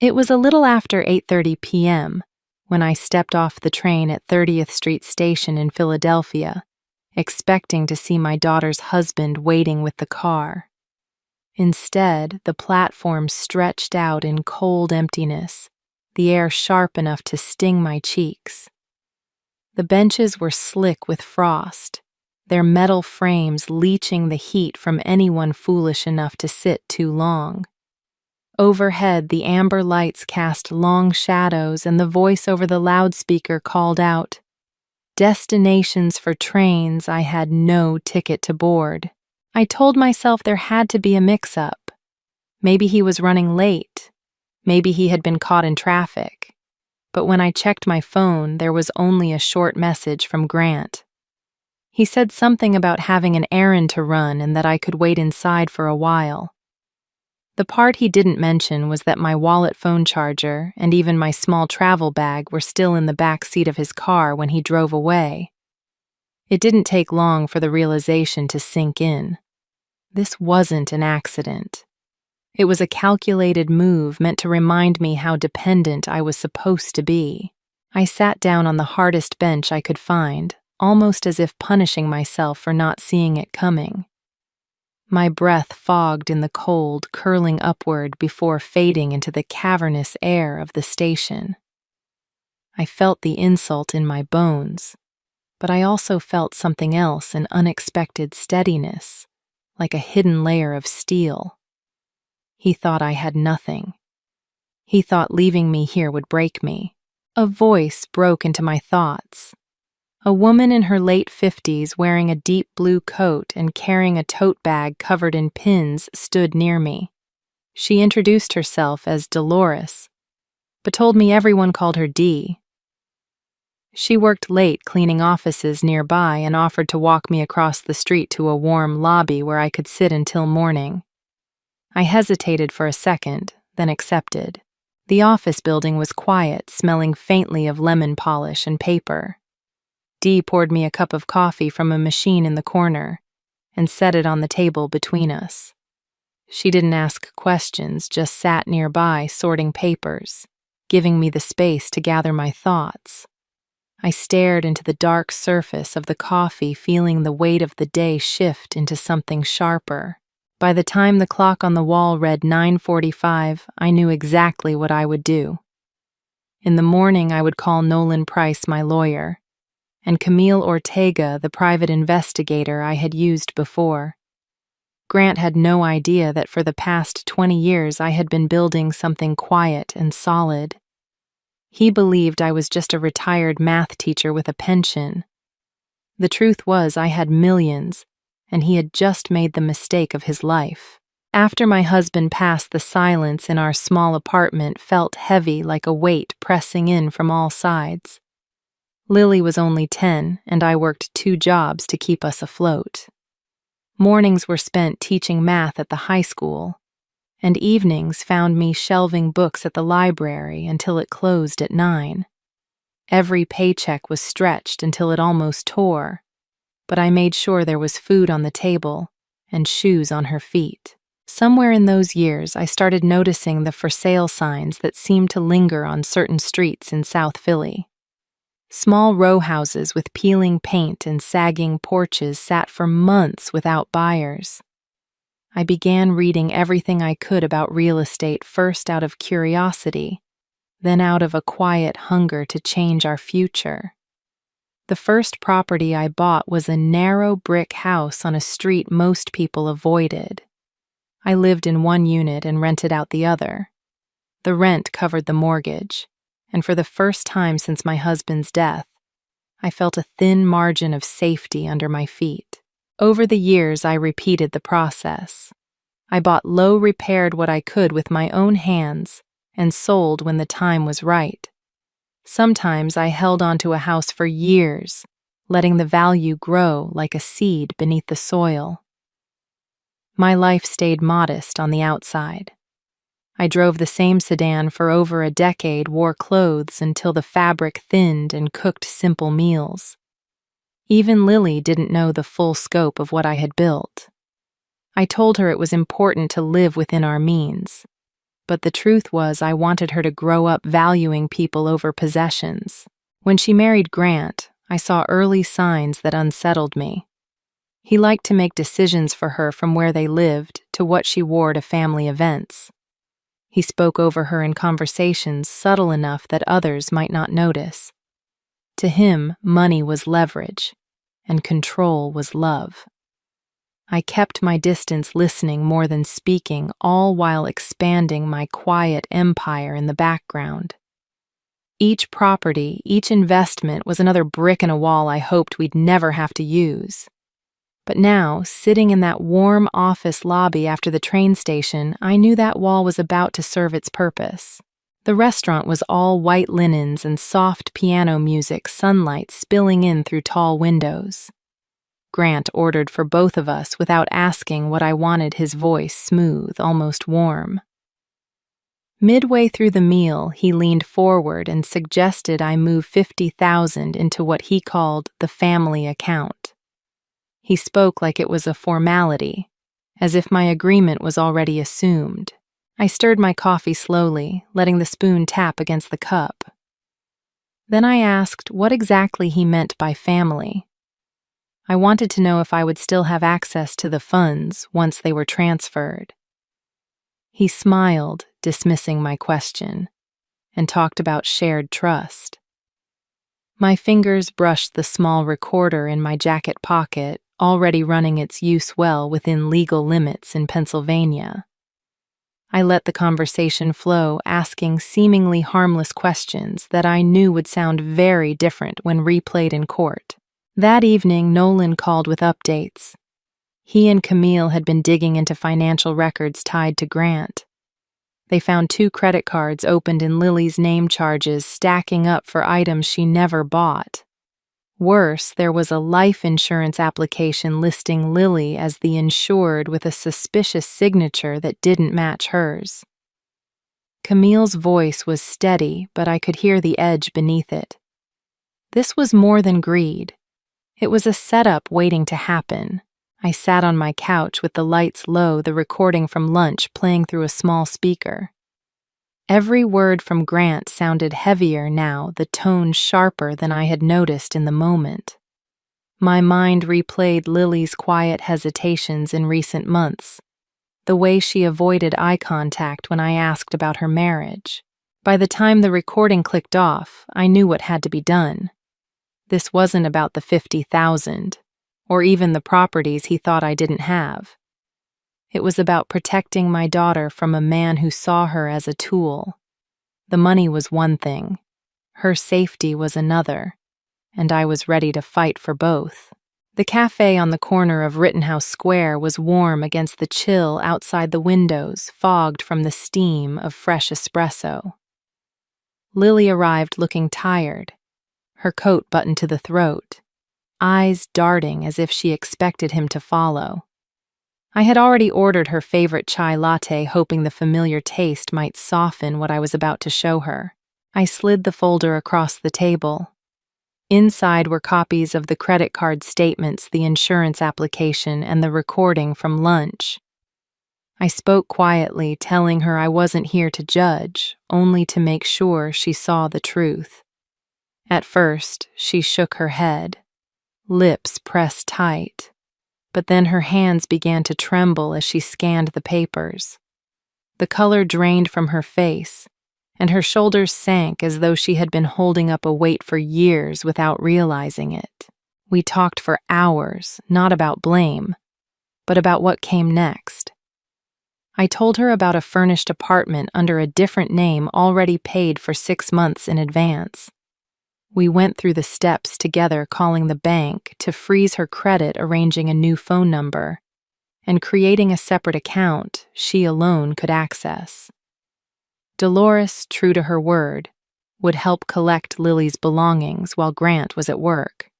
It was a little after 8:30 p.m. when I stepped off the train at 30th Street Station in Philadelphia, expecting to see my daughter's husband waiting with the car. Instead, the platform stretched out in cold emptiness, the air sharp enough to sting my cheeks. The benches were slick with frost, their metal frames leaching the heat from anyone foolish enough to sit too long. Overhead, the amber lights cast long shadows, and the voice over the loudspeaker called out, "Destinations for trains I had no ticket to board." I told myself there had to be a mix-up. Maybe he was running late. Maybe he had been caught in traffic. But when I checked my phone, there was only a short message from Grant. He said something about having an errand to run and that I could wait inside for a while. The part he didn't mention was that my wallet, phone charger, and even my small travel bag were still in the back seat of his car when he drove away. It didn't take long for the realization to sink in. This wasn't an accident. It was a calculated move meant to remind me how dependent I was supposed to be. I sat down on the hardest bench I could find, almost as if punishing myself for not seeing it coming. My breath fogged in the cold, curling upward before fading into the cavernous air of the station. I felt the insult in my bones, but I also felt something else, an unexpected steadiness, like a hidden layer of steel. He thought I had nothing. He thought leaving me here would break me. A voice broke into my thoughts. A woman in her late 50s wearing a deep blue coat and carrying a tote bag covered in pins stood near me. She introduced herself as Dolores, but told me everyone called her Dee. She worked late cleaning offices nearby and offered to walk me across the street to a warm lobby where I could sit until morning. I hesitated for a second, then accepted. The office building was quiet, smelling faintly of lemon polish and paper. Dee poured me a cup of coffee from a machine in the corner and set it on the table between us. She didn't ask questions, just sat nearby sorting papers, giving me the space to gather my thoughts. I stared into the dark surface of the coffee, feeling the weight of the day shift into something sharper. By the time the clock on the wall read 9:45, I knew exactly what I would do. In the morning, I would call Nolan Price, my lawyer, and Camille Ortega, the private investigator I had used before. Grant had no idea that for the past 20 years I had been building something quiet and solid. He believed I was just a retired math teacher with a pension. The truth was I had millions, and he had just made the mistake of his life. After my husband passed, the silence in our small apartment felt heavy, like a weight pressing in from all sides. Lily was only 10, and I worked 2 jobs to keep us afloat. Mornings were spent teaching math at the high school, and evenings found me shelving books at the library until it closed at 9. Every paycheck was stretched until it almost tore, but I made sure there was food on the table and shoes on her feet. Somewhere in those years, I started noticing the for sale signs that seemed to linger on certain streets in South Philly. Small row houses with peeling paint and sagging porches sat for months without buyers. I began reading everything I could about real estate, first out of curiosity, then out of a quiet hunger to change our future. The first property I bought was a narrow brick house on a street most people avoided. I lived in one unit and rented out the other. The rent covered the mortgage, and for the first time since my husband's death, I felt a thin margin of safety under my feet. Over the years, I repeated the process. I bought low, repaired what I could with my own hands, and sold when the time was right. Sometimes I held onto a house for years, letting the value grow like a seed beneath the soil. My life stayed modest on the outside. I drove the same sedan for over a decade, wore clothes until the fabric thinned, and cooked simple meals. Even Lily didn't know the full scope of what I had built. I told her it was important to live within our means, but the truth was I wanted her to grow up valuing people over possessions. When she married Grant, I saw early signs that unsettled me. He liked to make decisions for her from where they lived to what she wore to family events. He spoke over her in conversations subtle enough that others might not notice. To him, money was leverage, and control was love. I kept my distance, listening more than speaking, all while expanding my quiet empire in the background. Each property, each investment was another brick in a wall I hoped we'd never have to use. But now, sitting in that warm office lobby after the train station, I knew that wall was about to serve its purpose. The restaurant was all white linens and soft piano music, sunlight spilling in through tall windows. Grant ordered for both of us without asking what I wanted, his voice smooth, almost warm. Midway through the meal, he leaned forward and suggested I move $50,000 into what he called the family account. He spoke like it was a formality, as if my agreement was already assumed. I stirred my coffee slowly, letting the spoon tap against the cup. Then I asked what exactly he meant by family. I wanted to know if I would still have access to the funds once they were transferred. He smiled, dismissing my question, and talked about shared trust. My fingers brushed the small recorder in my jacket pocket, already running its use well within legal limits in Pennsylvania. I let the conversation flow, asking seemingly harmless questions that I knew would sound very different when replayed in court. That evening, Nolan called with updates. He and Camille had been digging into financial records tied to Grant. They found 2 credit cards opened in Lily's name, charges stacking up for items she never bought. Worse, there was a life insurance application listing Lily as the insured with a suspicious signature that didn't match hers. Camille's voice was steady, but I could hear the edge beneath it. This was more than greed. It was a setup waiting to happen. I sat on my couch with the lights low, the recording from lunch playing through a small speaker. Every word from Grant sounded heavier now, the tone sharper than I had noticed in the moment. My mind replayed Lily's quiet hesitations in recent months, the way she avoided eye contact when I asked about her marriage. By the time the recording clicked off, I knew what had to be done. This wasn't about the $50,000, or even the properties he thought I didn't have. It was about protecting my daughter from a man who saw her as a tool. The money was one thing, her safety was another, and I was ready to fight for both. The cafe on the corner of Rittenhouse Square was warm against the chill outside the windows, fogged from the steam of fresh espresso. Lily arrived looking tired, her coat buttoned to the throat, eyes darting as if she expected him to follow. I had already ordered her favorite chai latte, hoping the familiar taste might soften what I was about to show her. I slid the folder across the table. Inside were copies of the credit card statements, the insurance application, and the recording from lunch. I spoke quietly, telling her I wasn't here to judge, only to make sure she saw the truth. At first, she shook her head, lips pressed tight. But then her hands began to tremble as she scanned the papers. The color drained from her face, and her shoulders sank as though she had been holding up a weight for years without realizing it. We talked for hours, not about blame, but about what came next. I told her about a furnished apartment under a different name already paid for 6 months in advance. We went through the steps together, calling the bank to freeze her credit, arranging a new phone number, and creating a separate account she alone could access. Dolores, true to her word, would help collect Lily's belongings while Grant was at work.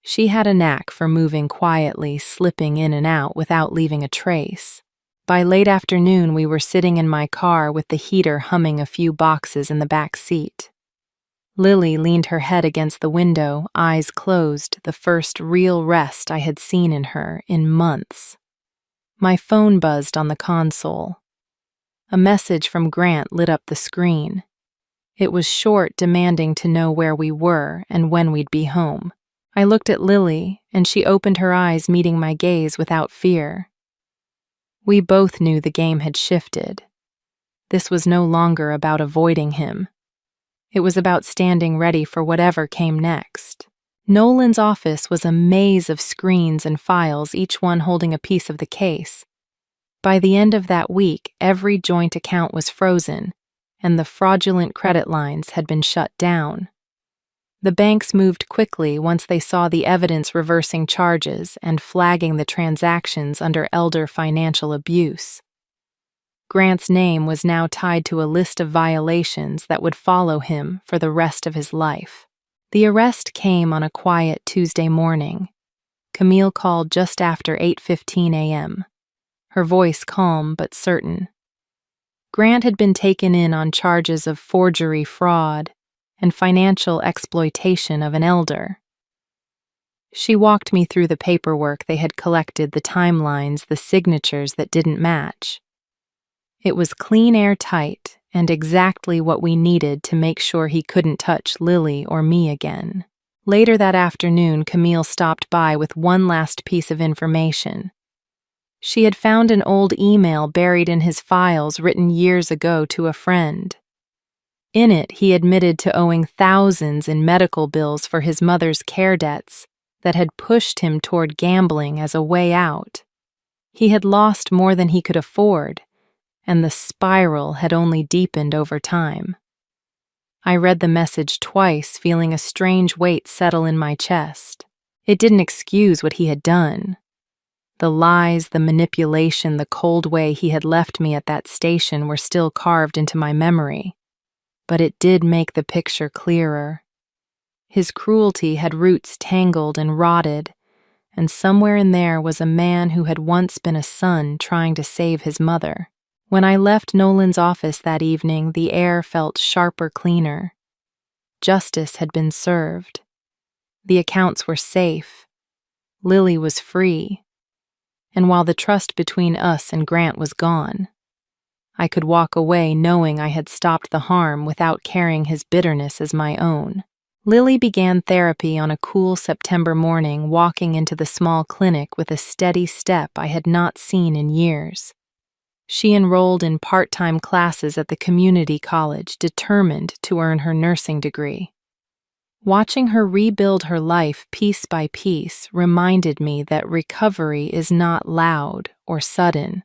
She had a knack for moving quietly, slipping in and out without leaving a trace. By late afternoon, we were sitting in my car with the heater humming a few boxes in the back seat. Lily leaned her head against the window, eyes closed, the first real rest I had seen in her in months. My phone buzzed on the console. A message from Grant lit up the screen. It was short, demanding to know where we were and when we'd be home. I looked at Lily, and she opened her eyes, meeting my gaze without fear. We both knew the game had shifted. This was no longer about avoiding him. It was about standing ready for whatever came next. Nolan's office was a maze of screens and files, each one holding a piece of the case. By the end of that week, every joint account was frozen, and the fraudulent credit lines had been shut down. The banks moved quickly once they saw the evidence, reversing charges and flagging the transactions under elder financial abuse. Grant's name was now tied to a list of violations that would follow him for the rest of his life. The arrest came on a quiet Tuesday morning. Camille called just after 8:15 a.m., her voice calm but certain. Grant had been taken in on charges of forgery, fraud, and financial exploitation of an elder. She walked me through the paperwork they had collected, the timelines, the signatures that didn't match. It was clean, airtight, and exactly what we needed to make sure he couldn't touch Lily or me again. Later that afternoon, Camille stopped by with one last piece of information. She had found an old email buried in his files, written years ago to a friend. In it, he admitted to owing thousands in medical bills for his mother's care debts that had pushed him toward gambling as a way out. He had lost more than he could afford, and the spiral had only deepened over time. I read the message twice, feeling a strange weight settle in my chest. It didn't excuse what he had done. The lies, the manipulation, the cold way he had left me at that station were still carved into my memory. But it did make the picture clearer. His cruelty had roots tangled and rotted, and somewhere in there was a man who had once been a son trying to save his mother. When I left Nolan's office that evening, the air felt sharper, cleaner. Justice had been served. The accounts were safe. Lily was free. And while the trust between us and Grant was gone, I could walk away knowing I had stopped the harm without carrying his bitterness as my own. Lily began therapy on a cool September morning, walking into the small clinic with a steady step I had not seen in years. She enrolled in part-time classes at the community college, determined to earn her nursing degree. Watching her rebuild her life piece by piece reminded me that recovery is not loud or sudden.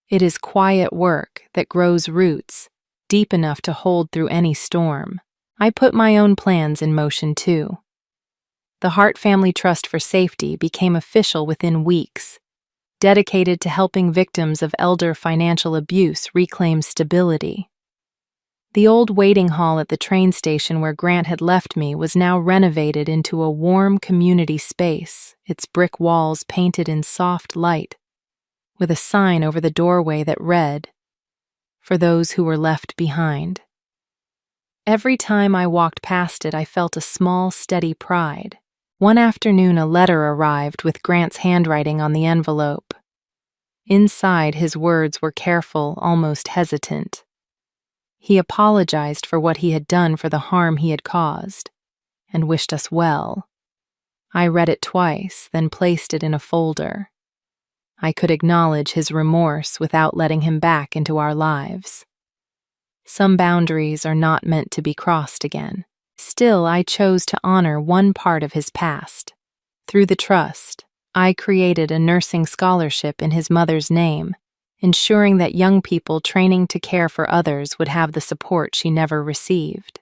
It is quiet work that grows roots deep enough to hold through any storm. I put my own plans in motion too. The Hart Family Trust for Safety became official within weeks, dedicated to helping victims of elder financial abuse reclaim stability. The old waiting hall at the train station where Grant had left me was now renovated into a warm community space, its brick walls painted in soft light, with a sign over the doorway that read, "For those who were left behind." Every time I walked past it, I felt a small, steady pride. One afternoon, a letter arrived with Grant's handwriting on the envelope. Inside, his words were careful, almost hesitant. He apologized for what he had done, for the harm he had caused, and wished us well. I read it twice, then placed it in a folder. I could acknowledge his remorse without letting him back into our lives. Some boundaries are not meant to be crossed again. Still, I chose to honor one part of his past. Through the trust, I created a nursing scholarship in his mother's name, ensuring that young people training to care for others would have the support she never received.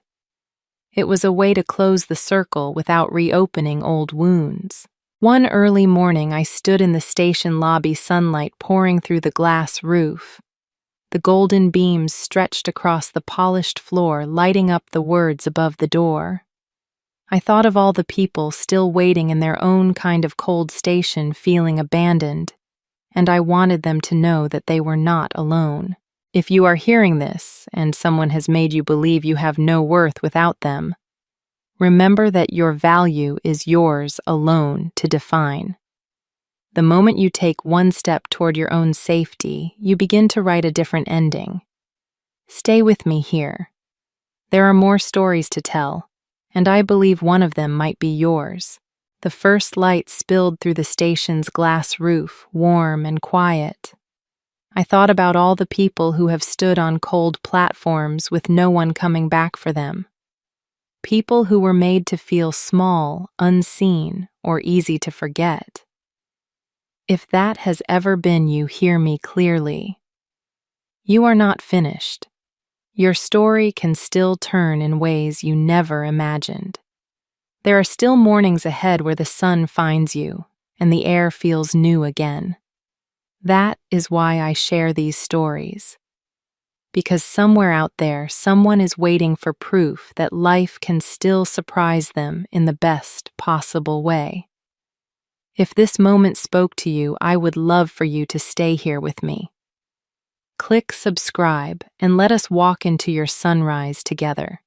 It was a way to close the circle without reopening old wounds. One early morning, I stood in the station lobby, sunlight pouring through the glass roof. The golden beams stretched across the polished floor, lighting up the words above the door. I thought of all the people still waiting in their own kind of cold station, feeling abandoned, and I wanted them to know that they were not alone. If you are hearing this, and someone has made you believe you have no worth without them, remember that your value is yours alone to define. The moment you take one step toward your own safety, you begin to write a different ending. Stay with me here. There are more stories to tell, and I believe one of them might be yours. The first light spilled through the station's glass roof, warm and quiet. I thought about all the people who have stood on cold platforms with no one coming back for them. People who were made to feel small, unseen, or easy to forget. If that has ever been you, hear me clearly. You are not finished. Your story can still turn in ways you never imagined. There are still mornings ahead where the sun finds you and the air feels new again. That is why I share these stories. Because somewhere out there, someone is waiting for proof that life can still surprise them in the best possible way. If this moment spoke to you, I would love for you to stay here with me. Click subscribe and let us walk into your sunrise together.